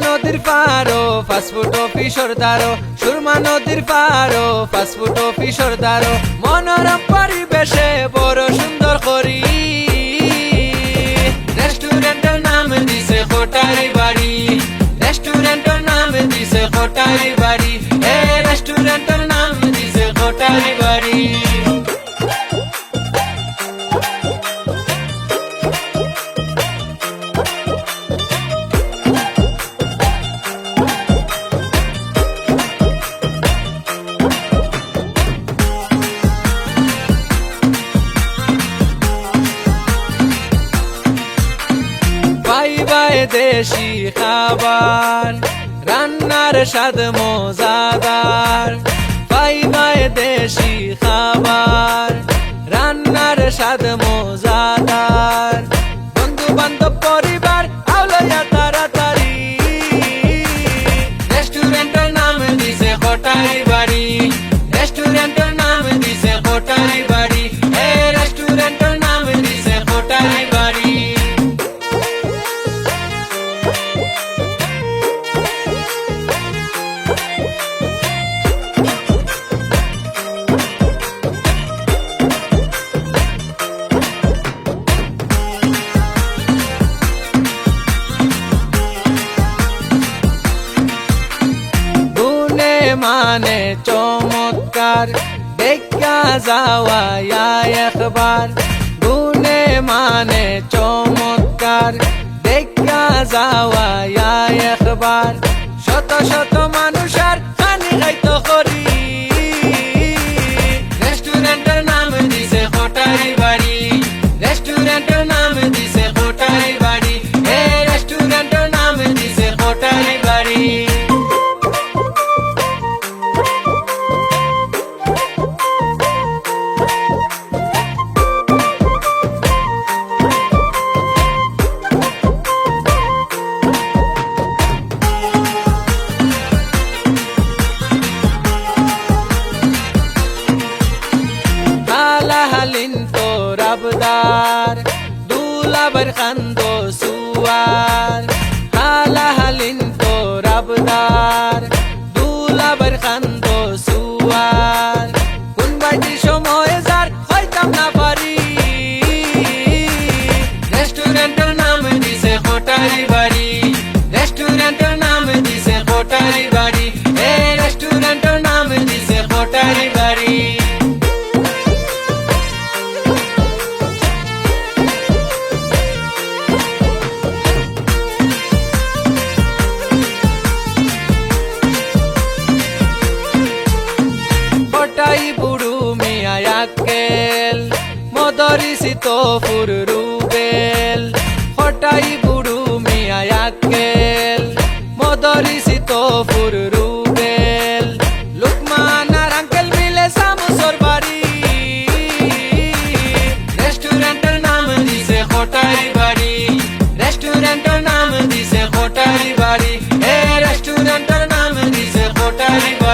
নদীর পারো fast food officer দ্বারো, Surma নদীর পারো ফাস্টফুড অফিসর দ্বারো, মনোরম পরিবেশে বড় সুন্দর করি রেস্টুরেন্টের নাম দিছে কোটারি বাড়ি, রেস্টুরেন্টের নাম দিছে কোটারি বাড়ি, রেস্টুরেন্টের নাম দিছে কোটারি বাড়ি। পাইবায় দেশি খাবার, রান্নার স্বাদ মজাদার, পাইবায় দেশি খাবার, রান্নার স্বাদ মজাদার, বন্ধু বান্ধব পরিবার আউলইয়া তাড়াতাড়ি রেস্টুরেন্টের নাম দিছে কোটারি বাড়ি, রেস্টুরেন্টের নাম দিছে কোটারি বাড়ি, রেস্টুরেন্টের নাম দিছে কোটারি বাড়ি। মানে চমৎকার দেখা যাওয়া একবার, গুনে মানে চমৎকার দেখা যাওয়া একবার, শত শত মানুষের খানি খাইতো করি রেস্টুরেন্টের নাম দিছে কোটারি বাড়ি, রেস্টুরেন্টের নাম দিছে কোটারি বাড়ি, রেস্টুরেন্টের নাম দিছে কোটারি বাড়ি। হালিন তোর আবদার দুলাবার খান্দো সুয়ার, হালিন তোর আবদার দুলাবার খান্দো সুয়ার, কোন বাড়ির সময় যার হইতাম না পারি রেস্টুরেন্টের নাম দিছে কোটারি বাড়ি, রেস্টুরেন্টের নাম দিছে কোটারি বাড়ি, রেস্টুরেন্টের নাম দিছে কোটারি বাড়ি। কোটাই বুড়ু মিয়া আক্কেল মদরিসি তো ফুরুবেল, কোটাই বুড়ু মিয়া আক্কেল মদরিসি তো ফুরুবেল, লুকমান আর আঙ্কেল মিলে সামুসর বাড়ি রেস্টুরেন্টের নাম দিছে কোটারি বাড়ি, রেস্টুরেন্টের নাম দিছে কোটারি বাড়ি, রেস্টুরেন্টের নাম দিছে কোটারি বাড়ি।